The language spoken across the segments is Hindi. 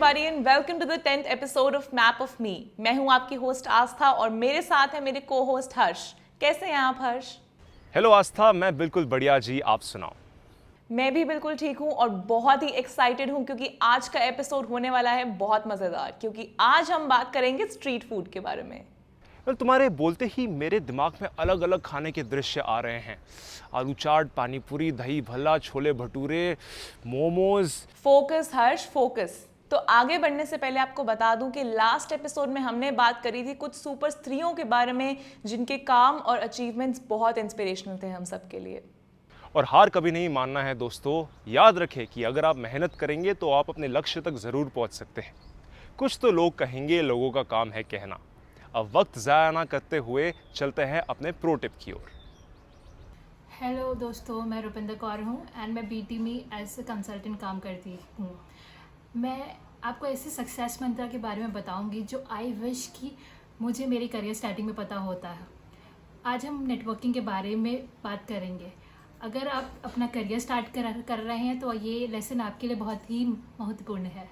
everybody and welcome to the 10th episode of Map of Me. मैं हूं आपकी होस्ट आस्था और मेरे साथ है मेरे को-होस्ट हर्ष। कैसे हैं आप हर्ष? हेलो आस्था, मैं बिल्कुल बढ़िया जी, आप सुनाओ। मैं भी बिल्कुल ठीक हूं और बहुत ही एक्साइटेड हूं क्योंकि आज का एपिसोड होने वाला है बहुत मज़ेदार, क्योंकि आज हम बात करेंगे स्ट्रीट फूड के बारे में। तुम्हारे बोलते ही मेरे दिमाग में अलग अलग खाने के दृश्य आ रहे हैं। आलू चाट, पानी पूरी, दही भल्ला, छोले भटूरे, मोमोज। फोकस हर्ष, फोकस। तो आगे बढ़ने से पहले आपको बता दूं कि लास्ट एपिसोड में हमने बात करी थी कुछ सुपर स्त्रियों के बारे में जिनके काम और अचीवमेंट्स बहुत इंस्पिरेशनल थे हम सब के लिए। और हार कभी नहीं मानना है दोस्तों। याद रखें कि अगर आप मेहनत करेंगे तो आप अपने लक्ष्य तक ज़रूर पहुंच सकते हैं। कुछ तो लोग कहेंगे, लोगों का काम है कहना। अब वक्त ज़ाया ना करते हुए चलते हैं अपने प्रो टिप की ओर। हेलो दोस्तों, मैं रुपिंदर कौर हूँ एंड मैं बीटी में एज ए कंसल्टेंट काम करती हूँ। मैं आपको ऐसे सक्सेस मंत्र के बारे में बताऊँगी जो आई विश कि मुझे मेरी करियर स्टार्टिंग में पता होता है। आज हम नेटवर्किंग के बारे में बात करेंगे। अगर आप अपना करियर स्टार्ट कर रहे हैं तो ये लेसन आपके लिए बहुत ही महत्वपूर्ण है।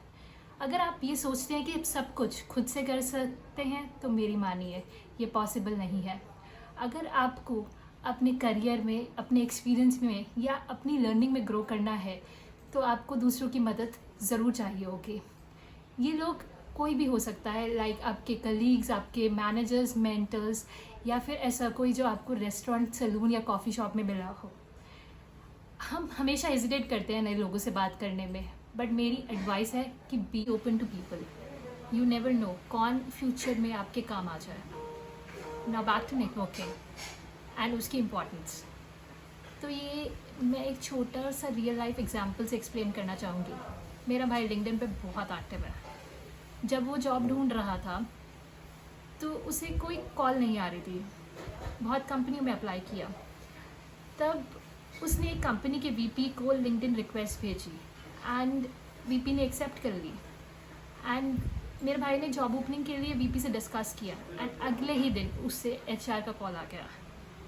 अगर आप ये सोचते हैं कि सब कुछ खुद से कर सकते हैं तो मेरी मानिए ये पॉसिबल नहीं है। अगर आपको अपने करियर में, अपने एक्सपीरियंस में या अपनी लर्निंग में ग्रो करना है तो आपको दूसरों की मदद ज़रूर चाहिए होगी। ये लोग कोई भी हो सकता है, लाइक आपके कलीग्स, आपके मैनेजर्स, मेंटर्स या फिर ऐसा कोई जो आपको रेस्टोरेंट, सैलून या कॉफ़ी शॉप में मिला हो। हम हमेशा हेजिटेट करते हैं नए लोगों से बात करने में, बट मेरी एडवाइस है कि be open to people. You never know कौन फ्यूचर में आपके काम आ जाए। Now back to networking and उसकी इम्पोर्टेंस। तो ये मैं एक छोटा सा रियल लाइफ एग्जांपल से एक्सप्लेन करना चाहूँगी। मेरा भाई लिंक्डइन पे बहुत एक्टिव है। जब वो जॉब ढूंढ रहा था तो उसे कोई कॉल नहीं आ रही थी। बहुत कंपनियों में अप्लाई किया, तब उसने एक कंपनी के वीपी को लिंक्डइन रिक्वेस्ट भेजी एंड वीपी ने एक्सेप्ट कर ली। एंड मेरे भाई ने जॉब ओपनिंग के लिए वीपी से डिस्कस किया एंड अगले ही दिन उससे एचआर का कॉल आ गया।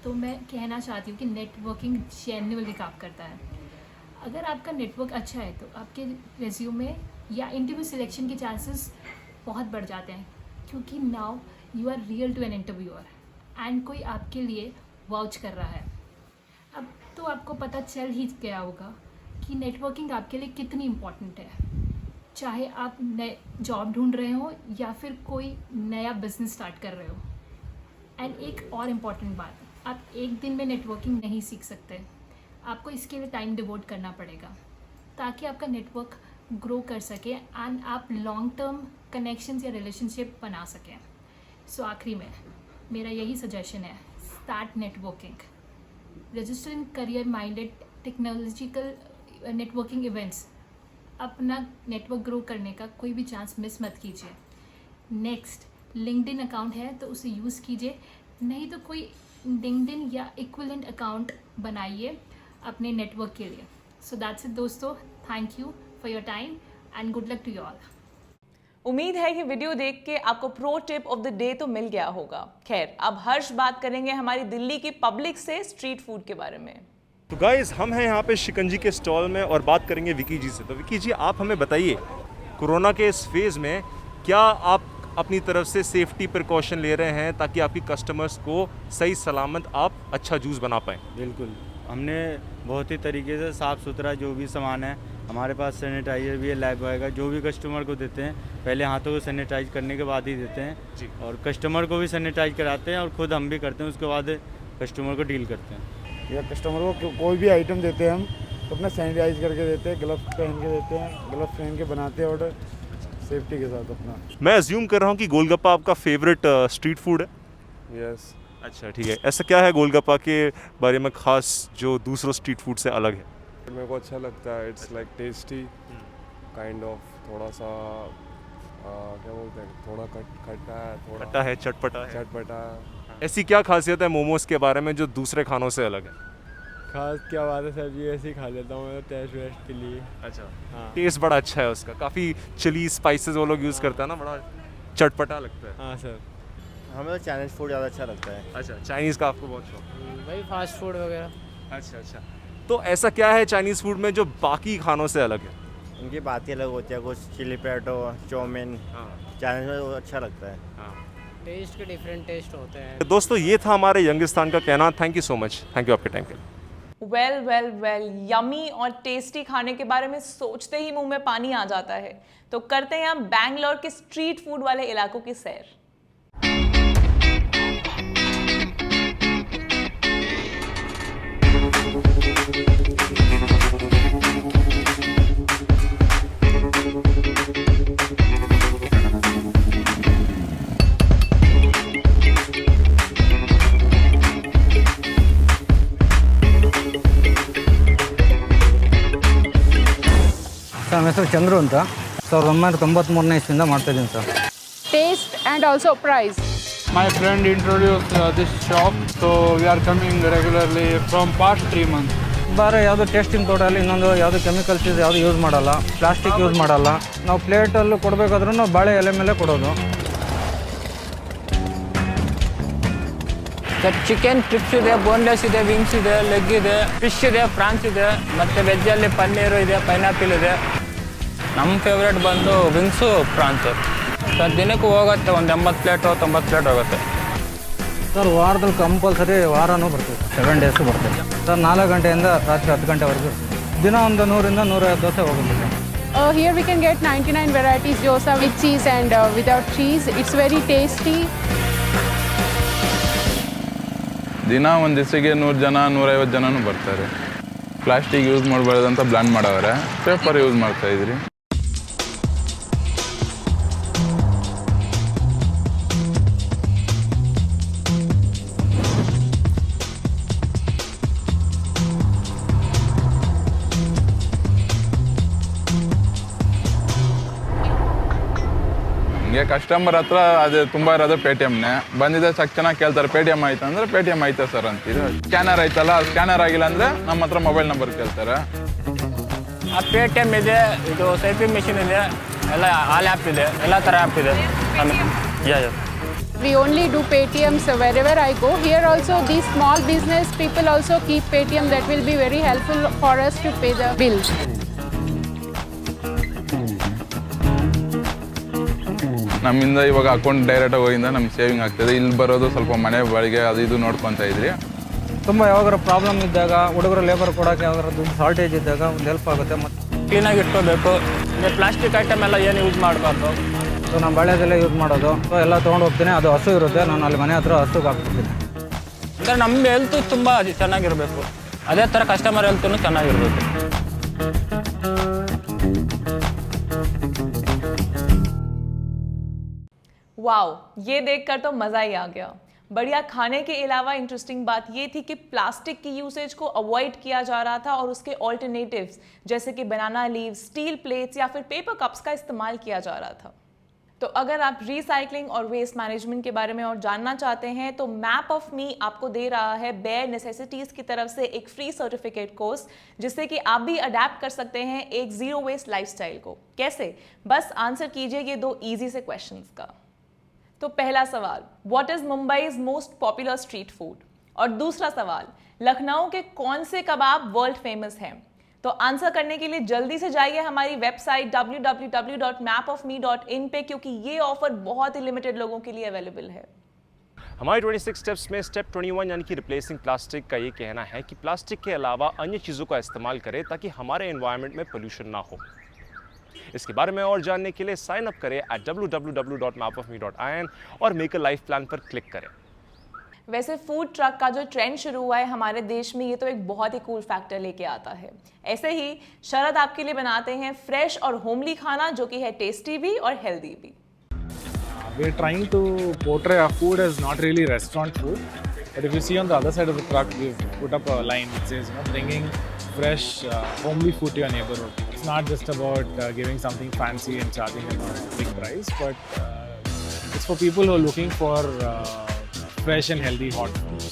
तो मैं कहना चाहती हूँ कि नेटवर्किंग जेन्युइनली काम करता है। अगर आपका नेटवर्क अच्छा है तो आपके रेज्यूमे या इंटरव्यू सिलेक्शन के चांसेस बहुत बढ़ जाते हैं, क्योंकि now you are real to an interviewer and कोई आपके लिए वाउच कर रहा है। अब तो आपको पता चल ही गया होगा कि नेटवर्किंग आपके लिए कितनी इम्पॉर्टेंट है, चाहे आप नए जॉब ढूंढ रहे हो या फिर कोई नया बिजनेस स्टार्ट कर रहे हो। एंड एक और इम्पॉर्टेंट बात, आप एक दिन में नेटवर्किंग नहीं सीख सकते। आपको इसके लिए टाइम डिवोट करना पड़ेगा ताकि आपका नेटवर्क ग्रो कर सके एंड आप लॉन्ग टर्म कनेक्शंस या रिलेशनशिप बना सकें। सो आखिरी में मेरा यही सजेशन है, start networking. Register in career minded technological networking events. अपना नेटवर्क ग्रो करने का कोई भी चांस मिस मत कीजिए। नेक्स्ट, लिंक्डइन अकाउंट है तो उसे यूज़ कीजिए, नहीं तो कोई लिंक्डइन या इक्विवेलेंट अकाउंट बनाइए अपने नेटवर्क के लिए। सो दैट्स इट दोस्तों, thank you for your time and good luck to you all. उम्मीद है कि वीडियो देख के आपको pro tip of the day तो मिल गया होगा। खैर, अब हर्ष बात करेंगे हमारी दिल्ली की पब्लिक से स्ट्रीट फूड के बारे में। तो गाइस, हम हैं यहाँ पे शिकंजी के स्टॉल में और बात करेंगे विकी जी से। तो विकी जी, आप हमें बताइए, कोरोना के इस फेज़ में क्या आप अपनी तरफ से सेफ्टी प्रिकॉशन ले रहे हैं ताकि आपकी कस्टमर्स को सही सलामत आप अच्छा जूस बना पाएँ? बिल्कुल, हमने बहुत ही तरीके से साफ़ सुथरा जो भी सामान है, हमारे पास सैनिटाइज़र भी है, लाइफ बॉय का, जो भी कस्टमर को देते हैं पहले हाथों को सैनिटाइज करने के बाद ही देते हैं जी। और कस्टमर को भी सैनिटाइज कराते हैं और ख़ुद हम भी करते हैं, उसके बाद कस्टमर को डील करते हैं। या कस्टमर को कोई भी आइटम देते हैं हम तो अपना सैनिटाइज करके देते हैं, ग्लव्स पहन के देते हैं, ग्लव्स पहन के बनाते हैं ऑर्डर सेफ्टी के साथ अपना। मैं अज्यूम कर रहा हूँ कि गोलगप्पा आपका फेवरेट स्ट्रीट फूड है। यस। अच्छा, ठीक है। ऐसा क्या है गोलगप्पा के बारे में खास जो दूसरों स्ट्रीट फूड से अलग है? मेरे को अच्छा लगता है, it's like tasty kind of, थोड़ा सा क्या बोलते हैं, थोड़ा खट्टा है, थोड़ा खट्टा है, चटपटा है। चटपटा है। ऐसी क्या खासियत है मोमोज के बारे में जो दूसरे खानों से अलग है? खास क्या बात है सर जी, ऐसे ही खा लेता हूँ मैं टेस्ट वेस्ट के लिए। अच्छा, हाँ टेस्ट बड़ा अच्छा है उसका, काफ़ी चिली स्पाइसेस वो लोग यूज़ करते हैं ना, बड़ा चटपटा लगता है। हाँ सर। हमें तो चाइनीज़ फूड ज़्यादा अच्छा लगता है। अच्छा, चाइनीज़ का आपको बहुत शौक? भाई फास्ट फूड वगैरह। अच्छा अच्छा। तो ऐसा क्या है चाइनीज़ फूड में जो बाकी खानों से अलग है? उनकी बात ही अलग होती है, कुछ चिली पटेटो, चाउमीन, चाइनीज में वो अच्छा लगता है। टेस्ट के डिफरेंट टेस्ट होते हैं। तो दोस्तों ये था हमारे यंगिस्तान का कहना। Thank you so much, thank you आपके टाइम के लिए। वेल यमी और टेस्टी खाने के बारे में सोचते ही मुंह में पानी आ जाता है। तो करते हैं हम बैंगलोर के स्ट्रीट फूड वाले इलाकों की सैर। ಸರ್ ನನ್ನ ಹೆಸರು ಚಂದ್ರು ಅಂತ 1993ನೇ ಇಸ್ವಿಯಿಂದ ಮಾಡ್ತಾಯಿದ್ದೀನಿ sir. Taste and also price. My friend introduced this shop, so we are coming regularly from past 3 months. ಬಾರೆ ಯಾವುದು ಟೇಸ್ಟಿಂಗ್ ಪೌಡರಲ್ಲಿ ಇನ್ನೊಂದು ಯಾವುದು ಕೆಮಿಕಲ್ಸ್ ಇದೆ ಯಾವುದು ಯೂಸ್ ಮಾಡಲ್ಲ, ಪ್ಲಾಸ್ಟಿಕ್ ಯೂಸ್ ಮಾಡಲ್ಲ. ನಾವು ಪ್ಲೇಟಲ್ಲಿ ಕೊಡಬೇಕಾದ್ರೂ ಬಾಳೆ ಎಲೆ ಮೇಲೆ ಕೊಡೋದು. ಸರ್ ಚಿಕನ್ ಸ್ಟ್ರಿಪ್ಸ್ ಇದೆ, ಬೋನ್ಲೆಸ್ ಇದೆ, ವಿಂಗ್ಸ್ ಇದೆ, ಲೆಗ್ ಇದೆ, ಫಿಶ್ ಇದೆ, ಪ್ರಾನ್ಸ್ ಇದೆ, ಮತ್ತು ವೆಜ್ಜಲ್ಲಿ ಪನ್ನೀರು ಇದೆ, ಪೈನಾಪಿಲ್ ಇದೆ. ನಮ್ಮ ಫೇವ್ರೇಟ್ ಬಂದು ವಿಂಗ್ಸು, ಪ್ರಾನ್ಸು. ಸರ್ ದಿನಕ್ಕೆ ಹೋಗುತ್ತೆ ಒಂದು 80 ಪ್ಲೇಟು 90 ಪ್ಲೇಟ್ ಹೋಗುತ್ತೆ. ಸರ್ ವಾರದಲ್ಲಿ ಕಂಪಲ್ಸರಿ ವಾರನೂ ಬರ್ತೀವಿ, 7 ಡೇಸು ಬರ್ತೀವಿ ಸರ್. 4 ಗಂಟೆಯಿಂದ ರಾತ್ರಿ 10 ಗಂಟೆವರೆಗೂ ದಿನ ಒಂದು 100ರಿಂದ 150 ದೋಸೆ ಹೋಗುತ್ತೆ. Here we can get 99 varieties dosa with cheese and without cheese. It's very tasty. ದಿನ ಒಂದು ದಿವಸಕ್ಕೆ 100 ಜನ 150 ಜನನೂ ಬರ್ತಾರೆ. ಪ್ಲಾಸ್ಟಿಕ್ ಯೂಸ್ ಮಾಡಬಾರ್ದು ಅಂತ ಬ್ಲಾನ್ ಮಾಡವ್ರೆ, ಪೇಪರ್ ಯೂಸ್ ಮಾಡ್ತಾಯಿದ್ರಿ. ಹಿಂಗೆ ಕಸ್ಟಮರ್ ಹತ್ರ ಅದು ತುಂಬ ಇರೋದು ಪೇಟಿಎಮ್ನೇ. ಬಂದಿದೆ ತಕ್ಷಣ ಕೇಳ್ತಾರೆ ಪೇಟಿಎಮ್ ಆಯ್ತು ಅಂದರೆ ಪೇಟಿಎಮ್ ಆಯ್ತಾ ಸರ್ ಅಂತೀರಿ. ಸ್ಕ್ಯಾನರ್ ಆಯ್ತಲ್ಲ, ಸ್ಕ್ಯಾನರ್ ಆಗಿಲ್ಲ ಅಂದರೆ ನಮ್ಮ ಹತ್ರ ಮೊಬೈಲ್ ನಂಬರ್ ಕೇಳ್ತಾರೆ. ಆ ಪೇಟಿಎಮ್ ಇದೆ, ಇದು ಸೈಪಿಂಗ್ ಮಿಷಿನ್ ಇದೆ, ಎಲ್ಲ ಆಲ್ ಆ್ಯಪ್ ಇದೆ, ಎಲ್ಲ ಥರ ಆ್ಯಪ್ ಇದೆ. We only do Paytms wherever I go. Here also these small business people also keep Paytm. That will be very helpful for us to pay the bills. ನಮ್ಮಿಂದ ಇವಾಗ ಅಕೌಂಟ್ ಡೈರೆಕ್ಟಾಗಿ ಹೋಗಿಂದ ನಮ್ಗೆ ಸೇವಿಂಗ್ ಆಗ್ತದೆ. ಇಲ್ಲಿ ಬರೋದು ಸ್ವಲ್ಪ ಮನೆ ಬಾಡಿಗೆ ಅದು ಇದು ನೋಡ್ಕೊತಾ ಇದ್ರಿ. ತುಂಬ ಯಾವಾಗಾರ ಪ್ರಾಬ್ಲಮ್ ಇದ್ದಾಗ ಹುಡುಗರು ಲೇಬರ್ ಕೊಡೋಕ್ಕೆ ಯಾವಾಗಾರ ದುಡ್ಡು ಶಾರ್ಟೇಜ್ ಇದ್ದಾಗ ಒಂದು ಹೆಲ್ಪ್ ಆಗುತ್ತೆ. ಮತ್ತು ಕ್ಲೀನಾಗಿ ಇಟ್ಕೋಬೇಕು. ಅಂದರೆ ಪ್ಲಾಸ್ಟಿಕ್ ಐಟಮ್ ಎಲ್ಲ ಏನು ಯೂಸ್ ಮಾಡಬಾರ್ದು. ಸೊ ನಾನು ಬಾಳೆದೆಲ್ಲ ಯೂಸ್ ಮಾಡೋದು. ಸೊ ಎಲ್ಲ ತೊಗೊಂಡು ಹೋಗ್ತೀನಿ, ಅದು ಹಸು ಇರುತ್ತೆ, ನಾನು ಅಲ್ಲಿ ಮನೆ ಹತ್ರ ಹಸುಗೆ ಹಾಕ್ಬಿಡ್ತೀನಿ. ಅಂದರೆ ನಮ್ಮ ಹೆಲ್ತು ತುಂಬ ಚೆನ್ನಾಗಿರಬೇಕು, ಅದೇ ಥರ ಕಸ್ಟಮರ್ ಹೆಲ್ತೂ ಚೆನ್ನಾಗಿರಬೇಕು. वाओ, ये देखकर तो मज़ा ही आ गया। बढ़िया खाने के अलावा इंटरेस्टिंग बात ये थी कि प्लास्टिक की यूसेज को अवॉइड किया जा रहा था और उसके ऑल्टरनेटिव्स जैसे कि बनाना लीव्स, स्टील प्लेट्स या फिर पेपर कप्स का इस्तेमाल किया जा रहा था। तो अगर आप रिसाइकलिंग और वेस्ट मैनेजमेंट के बारे में और जानना चाहते हैं तो मैप ऑफ मी आपको दे रहा है बेयर नेसेसिटीज़ की तरफ से एक फ्री सर्टिफिकेट कोर्स, जिससे कि आप भी अडेप्ट कर सकते हैं एक ज़ीरो वेस्ट लाइफस्टाइल को। कैसे? बस आंसर कीजिए ये 2 ईजी से क्वेश्चंस का। तो पहला सवाल, what is Mumbai's most popular street food? और दूसरा सवाल, लखनऊ के कौन से कबाब वर्ल्ड फेमस हैं? तो आंसर करने के लिए जल्दी से जाइए हमारी वेबसाइट www.mapofme.in पे, क्योंकि ये ऑफर बहुत ही लिमिटेड लोगों के लिए अवेलेबल है। हमारे 26 स्टेप्स में स्टेप 21 यानी कि रिप्लेसिंग प्लास्टिक का ये कहना है कि प्लास्टिक के अलावा अन्य चीज़ों का इस्तेमाल करें ताकि हमारे एनवायरनमेंट में पोल्यूशन ना हो। इसके बारे में और जानने के लिए साइन अप करें www.mapofme.in और मेक अ लाइफ प्लान पर क्लिक करें। वैसे फूड ट्रक का जो ट्रेंड शुरू हुआ है हमारे देश में, ये तो एक बहुत ही कूल फैक्टर लेके आता है। ऐसे ही शरद आपके लिए बनाते हैं फ्रेश और होमली खाना जो कि है टेस्टी भी और हेल्दी भी। We are trying to portray our food as not really restaurant food, but if you see on the other side of the truck, we've put up a line that says, bringing fresh, homely food to your neighborhood. It's not just about giving something fancy and charging a big price, but it's for people who are looking for fresh and healthy hot food.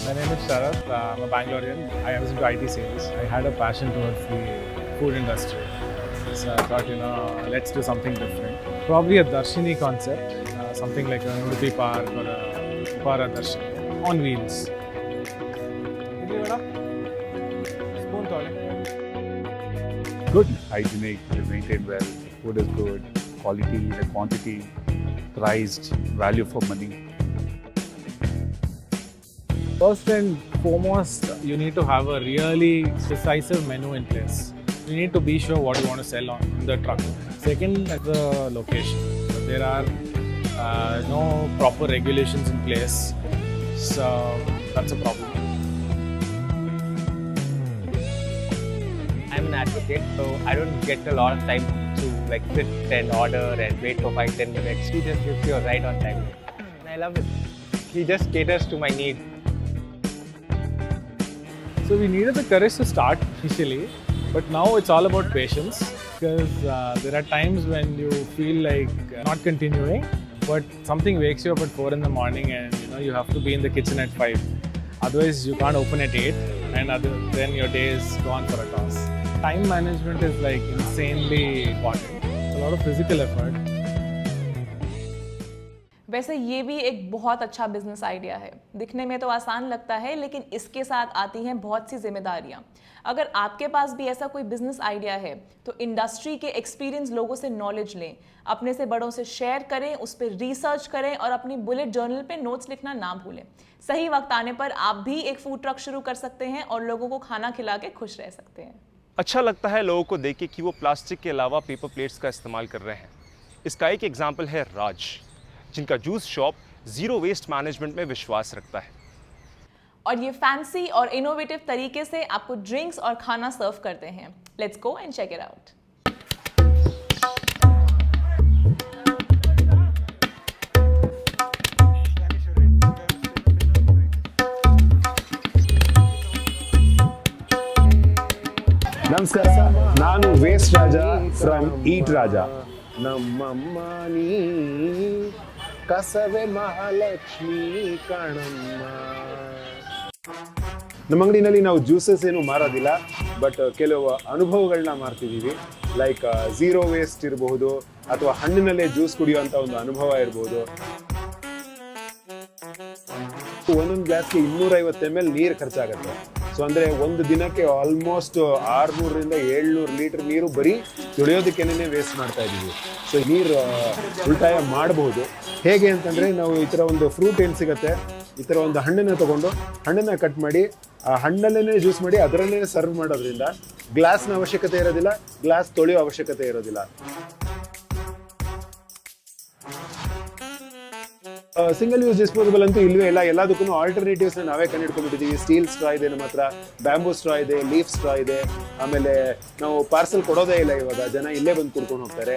My name is Sharad. I'm a Bangalorean. I was into IT sales. I had a passion towards the food industry. So I thought, let's do something different. Probably a Darshini concept, something like a Udupi Park or a Upara Darshini on wheels. Spoon good, hygienic, maintained well, food is good, quality, the quantity, priced, value for money. First and foremost, you need to have a really decisive menu in place. You need to be sure what you want to sell on the truck. Second, the location. There are no proper regulations in place, so that's a problem. I'm an advocate, so I don't get a lot of time to like sit and order and wait for 5-10 minutes. He just gives you a ride on time. And I love it. He just caters to my needs. So we needed the courage to start initially, but now it's all about patience, because there are times when you feel like not continuing, but something wakes you up at 4 in the morning and you have to be in the kitchen at 5. Otherwise you can't open at 8 and then your day is gone for a toss. Time management is like insanely important. It's a lot of physical effort. वैसे ये भी एक बहुत अच्छा बिजनेस आइडिया है। दिखने में तो आसान लगता है, लेकिन इसके साथ आती हैं बहुत सी जिम्मेदारियां। अगर आपके पास भी ऐसा कोई बिजनेस आइडिया है तो इंडस्ट्री के एक्सपीरियंस लोगों से नॉलेज लें, अपने से बड़ों से शेयर करें, उस पर रिसर्च करें और अपनी बुलेट जर्नल पे नोट्स लिखना ना भूलें। सही वक्त आने पर आप भी एक फूड ट्रक शुरू कर सकते हैं और लोगों को खाना खिला के खुश रह सकते हैं। अच्छा लगता है लोगों को देख के कि वो प्लास्टिक के अलावा पेपर प्लेट्स का इस्तेमाल कर रहे हैं। इसका एक एग्जाम्पल है राज, जिनका juice shop zero waste management में विश्वास रखता है और ये फैंसी और इनोवेटिव तरीके से आपको ड्रिंक्स और खाना सर्व करते हैं। Let's go and check it out. ನಮಸ್ಕಾರ, ನಾನು ವೇಸ್ಟ್ ರಾಜ ಫ್ರಮ್ ಈಟ್ ರಾಜ. ನಮ್ಮಮ್ಮ ನೀ ಕಸವೆ ಮಹಾಲಕ್ಷ್ಮಿ ಕಣಮ್ಮ. ನಮ್ಮ ಅಂಗಡಿನಲ್ಲಿ ನಾವು ಜ್ಯೂಸಸ್ ಏನು ಮಾರೋದಿಲ್ಲ, ಬಟ್ ಕೆಲವು ಅನುಭವಗಳನ್ನ ಮಾರ್ತಿದ್ದೀವಿ. ಲೈಕ್ ಝೀರೋ ವೇಸ್ಟ್ ಇರಬಹುದು, ಅಥವಾ ಹಣ್ಣಿನಲ್ಲೇ ಜ್ಯೂಸ್ ಕುಡಿಯುವಂಥ ಒಂದು ಅನುಭವ ಇರಬಹುದು. ಒಂದೊಂದು ಗ್ಲಾಸ್ಗೆ 250 ml ನೀರು ಖರ್ಚಾಗುತ್ತೆ. ಸೊ ಅಂದರೆ ಒಂದು ದಿನಕ್ಕೆ ಆಲ್ಮೋಸ್ಟ್ 600 ರಿಂದ 700 ಲೀಟರ್ ನೀರು ಬರೀ ತೊಳೆಯೋದಕ್ಕೇನೆ ವೇಸ್ಟ್ ಮಾಡ್ತಾ ಇದ್ದೀವಿ. ಸೊ ನೀರು ಉಳಿತಾಯ ಮಾಡಬಹುದು. ಹೇಗೆ ಅಂತಂದರೆ, ನಾವು ಈ ಥರ ಒಂದು ಫ್ರೂಟ್ ಏನು ಸಿಗುತ್ತೆ, ಈ ಥರ ಒಂದು ಹಣ್ಣನ್ನು ತೊಗೊಂಡು ಹಣ್ಣನ್ನು ಕಟ್ ಮಾಡಿ ಆ ಹಣ್ಣಲ್ಲೇ ಜ್ಯೂಸ್ ಮಾಡಿ ಅದರಲ್ಲೇ ಸರ್ವ್ ಮಾಡೋದ್ರಿಂದ ಗ್ಲಾಸ್ನ ಅವಶ್ಯಕತೆ ಇರೋದಿಲ್ಲ, ಗ್ಲಾಸ್ ತೊಳೆಯೋ ಅವಶ್ಯಕತೆ ಇರೋದಿಲ್ಲ. ಸಿಂಗಲ್ ಯೂಸ್ ಡಿಸ್ಪೋಸಬಲ್ ಅಂತೂ ಇಲ್ವೇ ಇಲ್ಲ. ಎಲ್ಲದಕ್ಕೂ ಆಲ್ಟರ್ನೇಟಿವ್ಸ್ ನಾವೇ ಕಂಡುಹಿಡ್ಕೊಂಡ್ಬಿಟ್ಟಿದ್ದೀವಿ. ಸ್ಟೀಲ್ ಸ್ಟ್ರಾ ಇದೆ ನಮ್ಮ ಹತ್ರ, ಬ್ಯಾಂಬೂ ಸ್ಟ್ರಾ ಇದೆ, ಲೀಫ್ ಸ್ಟ್ರಾ ಇದೆ. ಆಮೇಲೆ ನಾವು ಪಾರ್ಸಲ್ ಕೊಡೋದೇ ಇಲ್ಲ, ಇವಾಗ ಜನ ಇಲ್ಲೇ ಬಂದು ಕುಡ್ಕೊಂಡು ಹೋಗ್ತಾರೆ.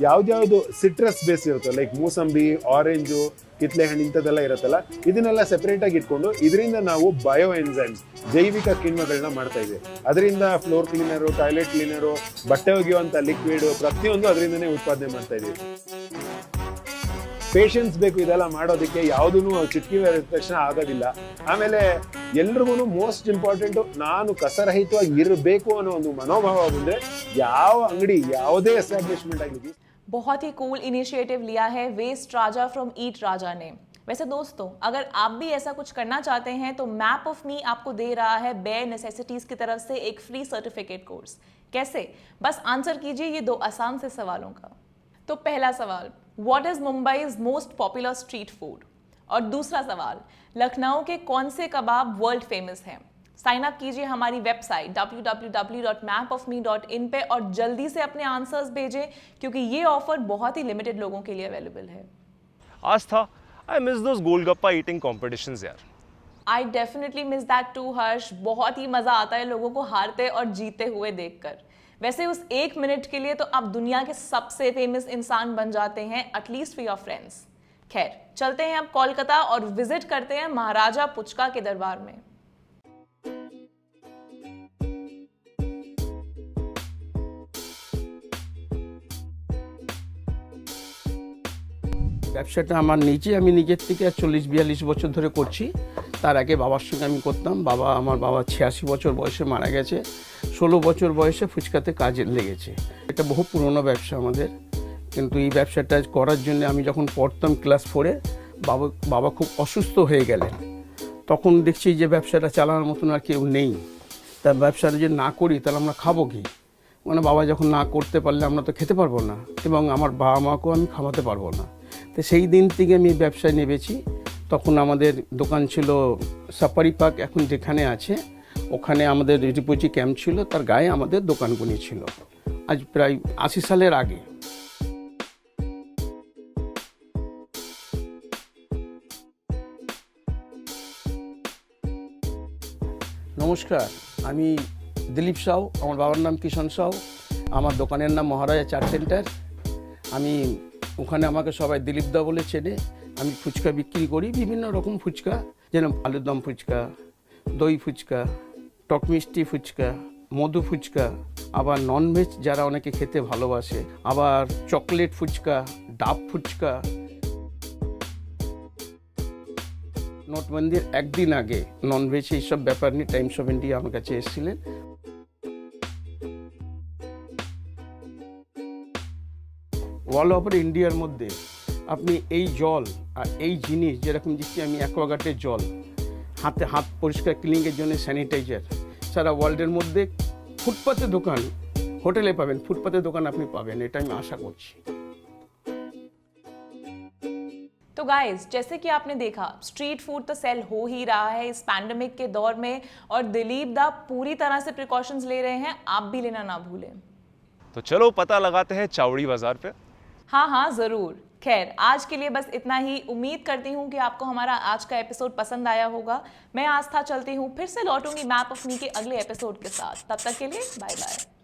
ಯಾವ್ದ್ಯಾವ್ದು ಸಿಟ್ರಸ್ ಬೇಸ್ ಇರುತ್ತೆ, ಲೈಕ್ ಮೂಸಂಬಿ, ಆರೆಂಜು, ಕಿತ್ಲೆ ಹಣ್ಣು ಇಂಥದ್ದೆಲ್ಲ ಇರುತ್ತಲ್ಲ, ಇದನ್ನೆಲ್ಲ ಸೆಪರೇಟ್ ಆಗಿ ಇಟ್ಕೊಂಡು ಇದರಿಂದ ನಾವು ಬಯೋ ಎನ್ಸೈಮ್ಸ್, ಜೈವಿಕ ಕಿಣ್ವಗಳನ್ನ ಮಾಡ್ತಾ ಇದ್ವಿ. ಅದರಿಂದ ಫ್ಲೋರ್ ಕ್ಲೀನರು, ಟಾಯ್ಲೆಟ್ ಕ್ಲೀನರು, ಬಟ್ಟೆ ಒಗೆಯುವಂಥ ಲಿಕ್ವಿಡ್ ಪ್ರತಿಯೊಂದು ಅದರಿಂದನೇ ಉತ್ಪಾದನೆ ಮಾಡ್ತಾ ಇದ್ವಿ. ಪೇಷನ್ಸ್ ಬೇಕು ಇದೆಲ್ಲ ಮಾಡೋದಕ್ಕೆ, ಯಾವುದೂ ಚಿಟಕಿ ತಕ್ಷಣ ಆಗೋದಿಲ್ಲ. ಆಮೇಲೆ ಎಲ್ರಿಗೂ ಮೋಸ್ಟ್ ಇಂಪಾರ್ಟೆಂಟು, ನಾನು ಕಸರಹಿತವಾಗಿ ಇರಬೇಕು ಅನ್ನೋ ಒಂದು ಮನೋಭಾವ ಬಂದರೆ ಯಾವ ಅಂಗಡಿ, ಯಾವುದೇ ಎಸ್ಟಾಬ್ಲಿಷ್ಮೆಂಟ್ ಆಗಲಿ. बहुत ही कूल इनिशिएटिव लिया है वेस्ट राजा फ्रॉम ईट राजा ने। वैसे दोस्तों, अगर आप भी ऐसा कुछ करना चाहते हैं तो मैप ऑफ मी आपको दे रहा है बेयर नेसेसिटीज की तरफ से एक फ्री सर्टिफिकेट कोर्स। कैसे? बस आंसर कीजिए ये 2 आसान से सवालों का। तो पहला सवाल, what is Mumbai's most popular street food? और दूसरा सवाल, लखनऊ के कौन से कबाब वर्ल्ड फेमस हैं? साइन अप कीजिए हमारी वेबसाइट www.mapofme.in पे और जल्दी से अपने आंसर्स भेजें, क्योंकि ये ऑफर बहुत ही लिमिटेड लोगों के लिए अवेलेबल है। आज था I miss those golgappa eating competitions यार। I definitely miss that too Harsh. बहुत ही मजा आता है लोगों को हारते और जीते हुए देखकर। वैसे उस 1 मिनट के लिए तो आप दुनिया के सबसे फेमस इंसान बन जाते हैं, एटलीस्ट फॉर योर फ्रेंड्स। खैर, चलते हैं अब कोलकाता और विजिट करते हैं महाराजा पुचका के दरबार में। ব্যবসাটা আমার আমি নিজের থেকে 40-42 বছর ধরে করছি। তার আগে বাবার সঙ্গে আমি করতাম। আমার বাবা 86 বছর বয়সে মারা গেছে। 16 বছর বয়সে ফুচকাতে কাজে লেগেছে। এটা বহু পুরনো ব্যবসা আমাদের। কিন্তু এই ব্যবসাটা করার জন্য আমি যখন পড়তাম ক্লাস 4-এ বাবা খুব অসুস্থ হয়ে গেলেন। তখন দেখছি যে ব্যবসাটা চালানোর মতন আর কেউ নেই। তা ব্যবসাটা যদি না করি তাহলে আমরা খাবো কি? মানে বাবা যখন না করতে পারলে আমরা তো খেতে পারবো না, এবং আমার বাবা মাকেও আমি খাওয়াতে পারবো না। তো সেই দিন থেকে আমি ব্যবসায় নেমেছি। তখন আমাদের দোকান ছিল সাফারি পার্ক, এখন যেখানে আছে ওখানে আমাদের রিপুজি ক্যাম্প ছিল, তার গায়ে আমাদের দোকানগুলি ছিল, আজ প্রায় 80 সালের আগে। নমস্কার, আমি দিলীপ সাউ, আমার বাবার নাম কিষণ সাউ, আমার দোকানের নাম মহারাজা চাট সেন্টার। আমি ওখানে আমাকে সবাই দিলীপ দা বলে চেনে। আমি ফুচকা বিক্রি করি, বিভিন্ন রকম ফুচকা, যেরকম আলুরদম ফুচকা, দই ফুচকা, টক মিষ্টি ফুচকা, মধু ফুচকা, আবার ননভেজ যারা অনেকে খেতে ভালোবাসে, আবার চকলেট ফুচকা, ডাব ফুচকা। নোটবন্দির একদিন আগে ননভেজ এইসব ব্যাপার নিয়ে টাইমস অফ ইন্ডিয়া আমার কাছে এসেছিলেন। অল ওভার ইন্ডিয়ার মধ্যে আপনি এই জল আর এই জিনিস, যেরকম দিচ্ছি আমি অ্যাকোয়াগার্ডের জল, হাতে হাত পরিষ্কার ক্লিনিংয়ের জন্য স্যানিটাইজার, সারা ওয়ার্ল্ডের মধ্যে ফুটপাতে দোকান, হোটেলে পাবেন, ফুটপাতে দোকান আপনি পাবেন, এটা আমি আশা করছি। तो गाइस, जैसे कि आपने देखा, स्ट्रीट फूड तो सेल हो ही रहा है इस पैंडेमिक के दौर में, और दिलीप दा पूरी तरह से प्रिकॉशंस ले रहे हैं, आप भी लेना ना भूलें। तो चलो पता लगाते हैं चावड़ी बाजार पे। हाँ ज़रूर। खैर, आज के लिए बस इतना ही। उम्मीद करती हूँ कि आपको हमारा आज का एपिसोड पसंद आया होगा। मैं आस्था चलती हूँ, फिर से लौटूंगी मैप ऑफ मी के अगले एपिसोड के साथ। तब तक के लिए बाय बाय।